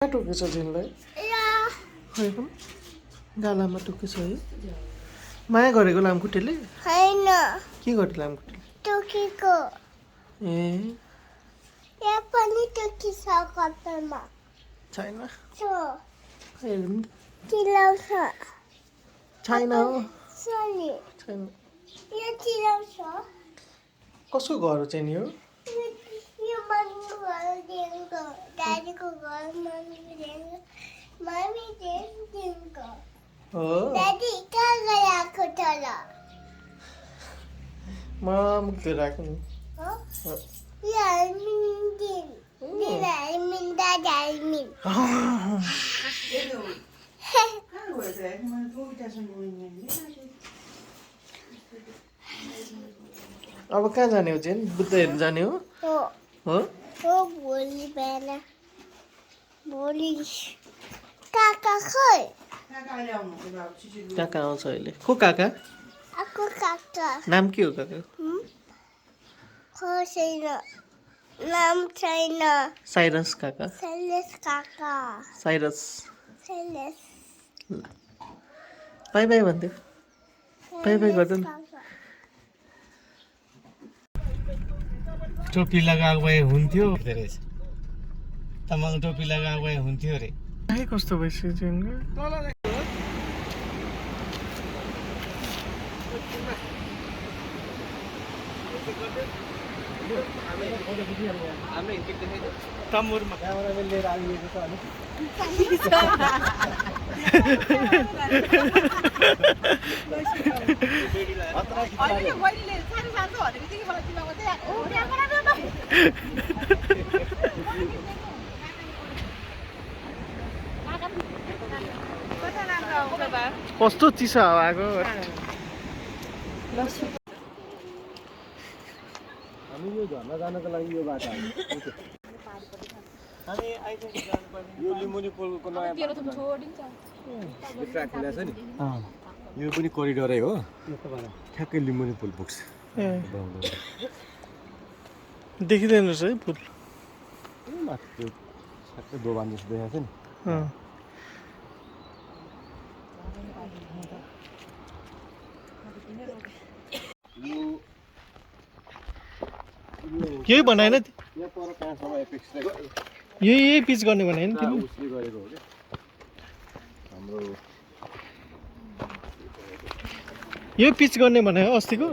टोकेछ जिनलाई होइन गालामा टोकेछ है माया गरेको लामखुट्टेले होइन के गर्यो लामखुट्टेले टोकेको ए यहाँ पनि टोकिछ कपालमा छैन हेरौँ चिलाउँछ छैन हो सरी छैन यो चिलाउँछ कसको घर हो चाहिँ नि हो यो मम्मीको घर देखिको दादीको घर मम्मी देखिको हो दादी कहाँ गएको तल मम्मीले राख्नु नि यो हर्मिन हर्मिन दादा हर्मिन अब कहाँ जाने हो चाहिँ बुद्ध हेर्नु जाने हो हो भोलि बिहान भोलि काका खै काका आउँछ अहिले को काका आको काका नाम के हो काका छैन नाम छैन साइरस काका सैलेश काका साइरस सैलेश बाई बाई भन्थ्यो बाई बाई गर्दैन टोपी लगाएको भए हुन्थ्यो तामाङ टोपी लगाएको भए हुन्थ्यो अरे कस्तो भइसक्यो तमुरमा क्यामेराम्यान लिएर आइएको छ अनि कस्तो चिसो हावा आएको हामी यो झर्ना जानको लागि यो बाटो हामी यो लिम्बुनी पुलको नयाँ ट्र्याक खुलेको छ नि यो पनि कोरिडोरै हो ठ्याक्कै लिम्बुनी पुल पुग्छ देखिँदैन रहेछ है पुल माथि त्यो ठ्याक्कै दोभान जस्तो देखाएको छ नि यही बनाएन यहाँ पर कहाँसम्म एपेक्स यही पिच गर्ने भने नि तिमी उसले गरेको हो क्या हाम्रो यो पिच गर्ने भने हो अस्तिको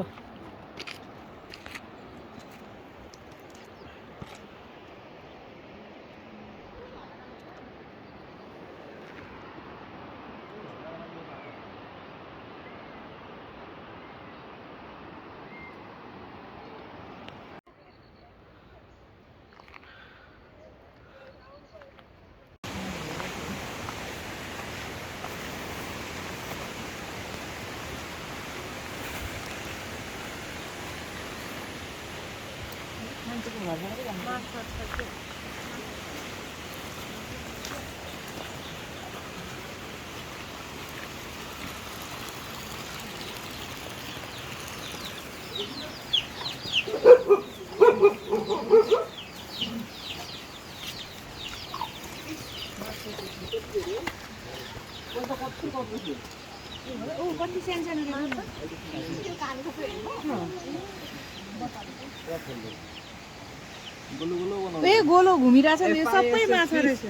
गोलो घुमिरहेछ नि सबै माछा रहेछ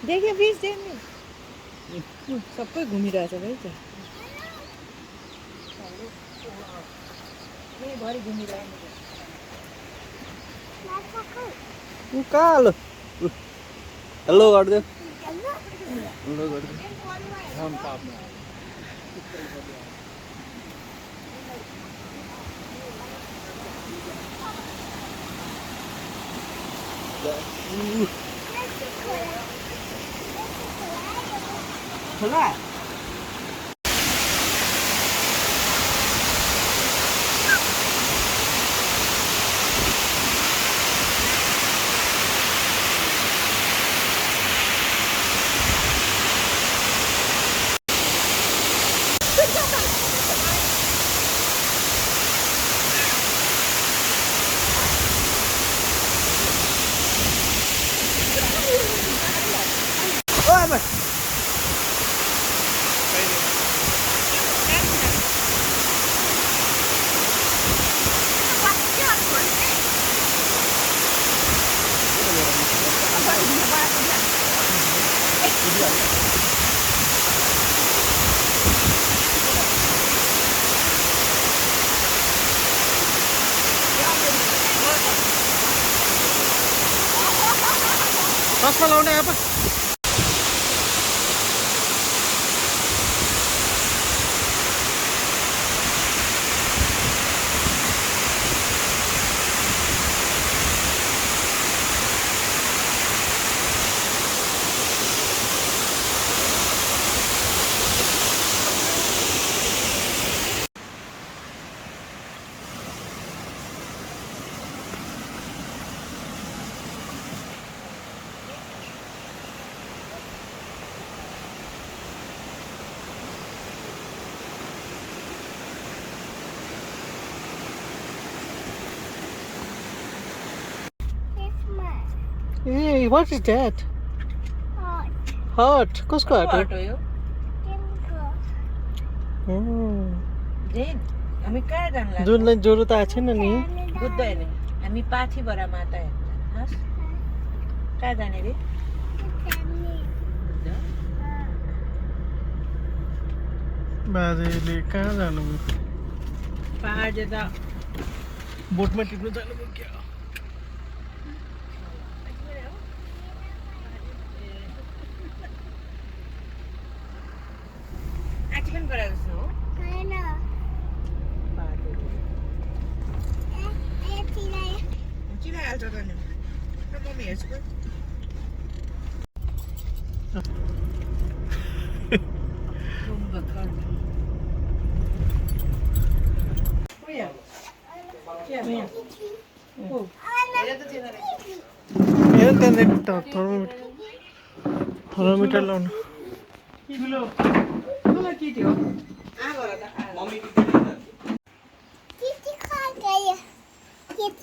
देख्यो बिच देख्ने सबै घुमिरहेछ है त भरि घुमिरहेको कालो हेलो गरिदियो हेलो गरिदियो खोला आमा चस्मा लाउने apa? Hey, what is that? Hot. Hot. कसको hot हो? हो यो जेन हामी कहाँ जानु लाग्यो जुनलाई ज्वरो त आएको छैन नि बुझ्दैन हामी पाठीबाट माता हेर्न हस् कहाँ जाने रे बाजेले कहाँ जानु पहाड जाँदा बोटमा टिप्नु जानु क्या एक्टिभेट गराएको छु हो होइन चिनाइहाल्छ त नि मम्मी हेर्छु हेर त्यहाँ थर्मोमिटर लाउनु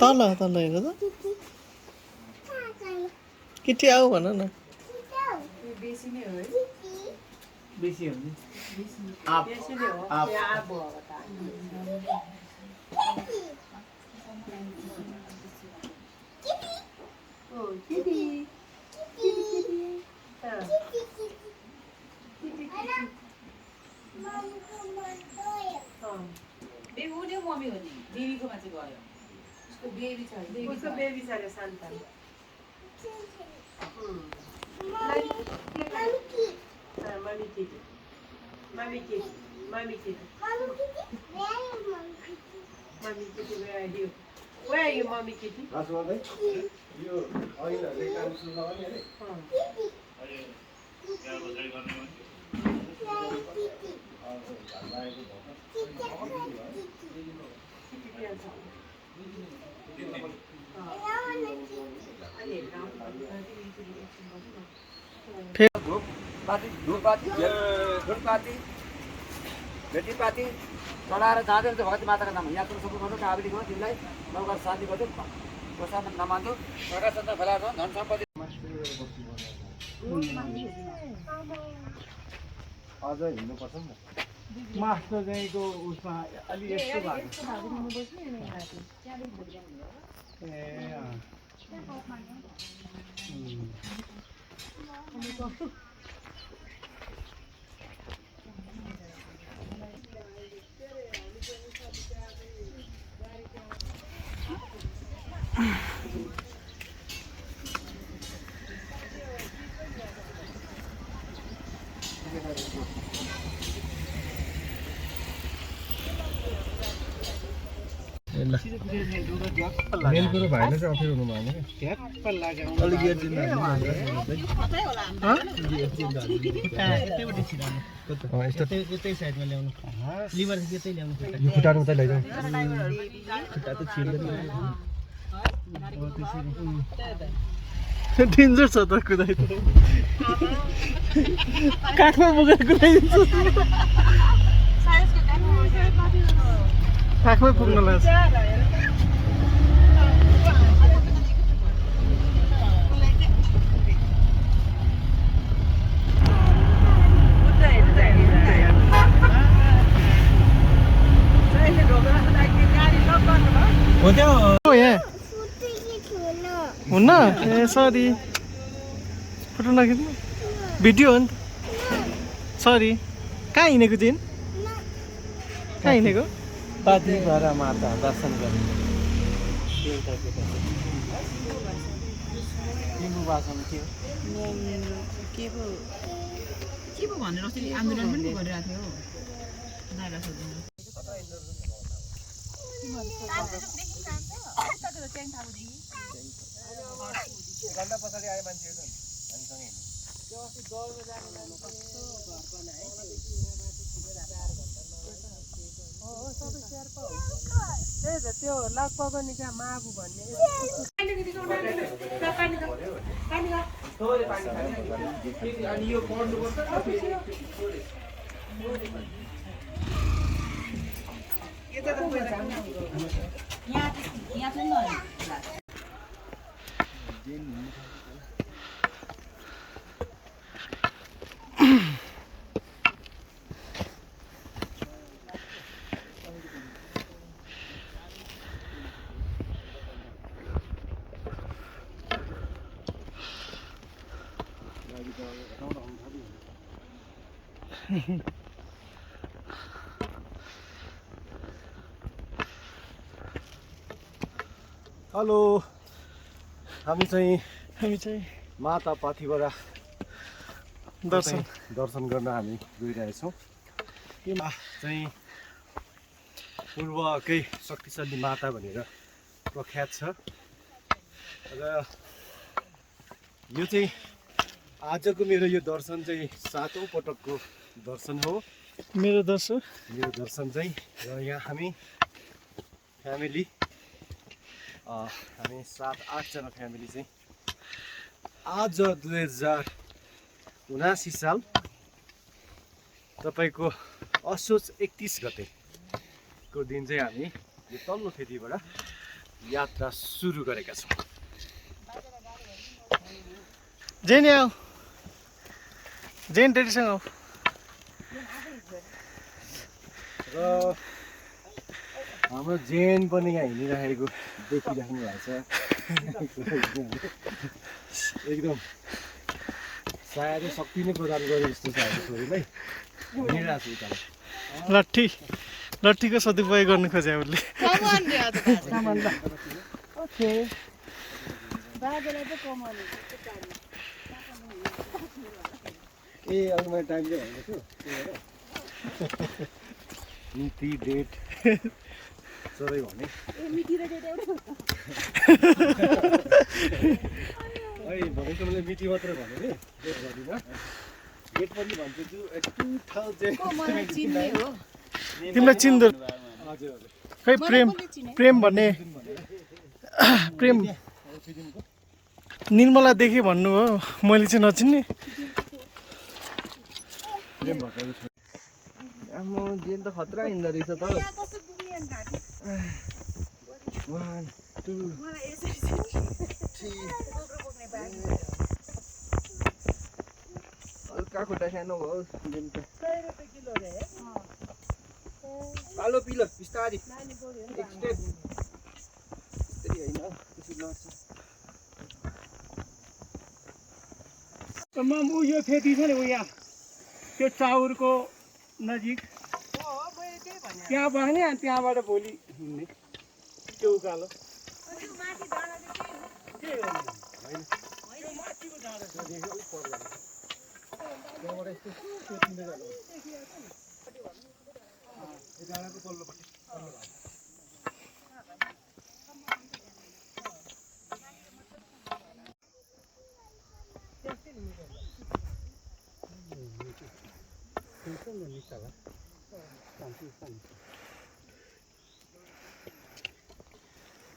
तल तल हेर त केटी आऊ भन न बेसी नै हो है बेसी हो नि बेसीले हो त्यहाँ अब हो त ओ किटी बेबी मम्मी हो नि बेबीकोमा चाहिँ गयो उसको बेबी छ उसको बेबी छ अरे Shanta Mommy kitty. Mommy kitty. Mommy kitty. Mommy kitty, where are you? Where are you, mommy kitty? भेटीपाती चढाएर जाँदै हुन्छ भगवती माताको नाम यहाँ सबै गर्नु काबेलीको तिमीलाई नौका शान्ति गर्छु प्रसाद नमान्छु सरकार सन्त फेलाएर धन सम्पत्ति अझ हिँड्नुपर्छ नि त मास्टर जाइको उसमा अलि यस्तो भएको मेन कुरो भएन चाहिँ अफिस हुनु भएन अलिक यतै साइडमा ल्याउनु लिभर यतै ल्याउनु खुट्टाहरू उतै लैजाउँ खुट्टा त छिर्दैन डेन्जर छ त कुदाइ काठमा बोकेर कुदाइदिन्छु काखमै पुग्न लाग्छ यहाँ फुटेकी थिएन हुन्न ए सरी फोटो नखिच्नु भिडियो हो नि त सरी कहाँ हिँडेको जिन कहाँ हिँडेको पाथी भएर माता दर्शन गर्ने लिम्बू भाषामा के हो के पो भनेर अस्ति आन्दोलन पनि गरिरहेको थियो नागा सोध्नु घन्टा पछाडि आए मान्छेहरू हामीसँगै त्यो लाखपाको निका माबु भन्ने अनि यो हेलो हामी चाहिँ माता पाथिबाट दर्शन गर्न हामी गइरहेछौँ। यो चाहिँ पूर्वकै शक्तिशाली माता भनेर प्रख्यात छ र यो चाहिँ आजको मेरो यो दर्शन चाहिँ 7औं पटकको दर्शन हो। मेरो दर्शन चाहिँ र यहाँ हामी फ्यामिली हामी 7-8 जना फ्यामिली चाहिँ आज 2079 साल तपाईँको असोज 31 गतेको दिन चाहिँ हामी यो तल्लो फेदीबाट यात्रा सुरु गरेका छौँ। जेन आऊ जेन टेडीसँग आऊ र हाम्रो जेन पनि यहाँ हिँडिराखेको देखिराख्नु भएको छ। एकदम सायदै शक्ति नै प्रदान गरे जस्तो छ हाम्रो छोरीलाई हिँडिरहेको छु उता। लट्ठीको सदुपयोग गर्नु खोजे उसले ओके ए अब मैले टाइम चाहिँ भनेको छु मिति डेट सबै भने भनेको मैले मिति मात्रै भने नि डेट गर्दिनँ डेट पनि भन्छु 2000 तिमीलाई चिन्दो हजुर हजुर खै प्रेम भन्ने प्रेम निर्मला देखेँ भन्नु हो मैले चाहिँ नचिन्ने प्रेम भएको आम्मा जेन त खतरा हिँड्दो रहेछ त 1 2 हल्का खुट्टा सानो भयो जेन त कालो पिलो बिस्तारी एक स्टेप त्यसरी होइन त्यसरी लड्छ। मामु यो फेदी छ नि यहाँ त्यो चाउरको नजिक त्यहाँ बस्ने अनि त्यहाँबाट भोलि हिँड्ने त्यो उकालो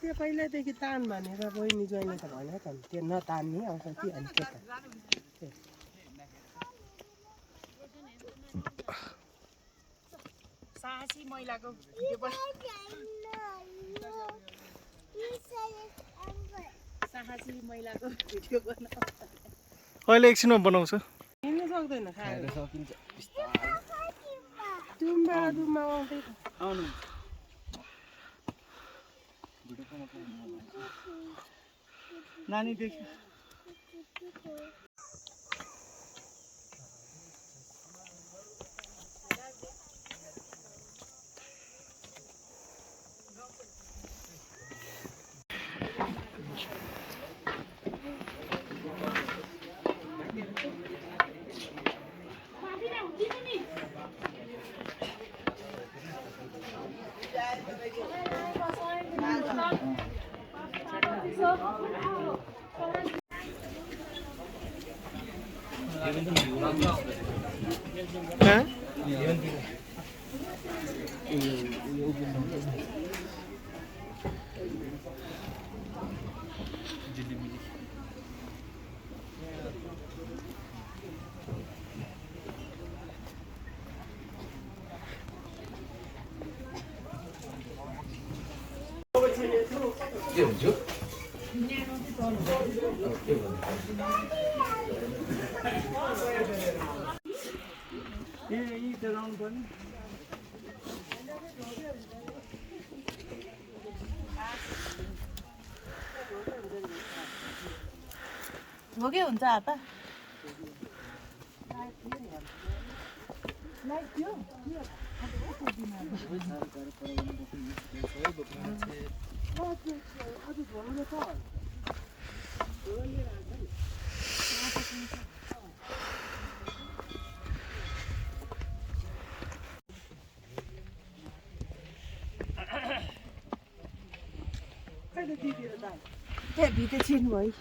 त्यो पहिल्यैदेखि तान भनेर बहिनी ज्वाइँले त भने त त्यो नतान्ने आउँछ कि अनि के त साहसी महिलाको भिडियो साहसी महिलाको भिडियो गर्न अहिले एकछिनमा बनाउँछु हिँड्नु सक्दैन खाएर सकिन्छ डुम्बा आउँदै आउनु नानी देख्यो कहाँ के हुन्छ यही चलाउनु पर्ने भोगे हुन्छ आपा त्यहाँ भित्र छिर्नु भयो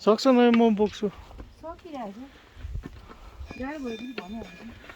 सक्छ न म बोक्छु सकिरहेको छ गाह्रो भयो पनि भनिहाल्छु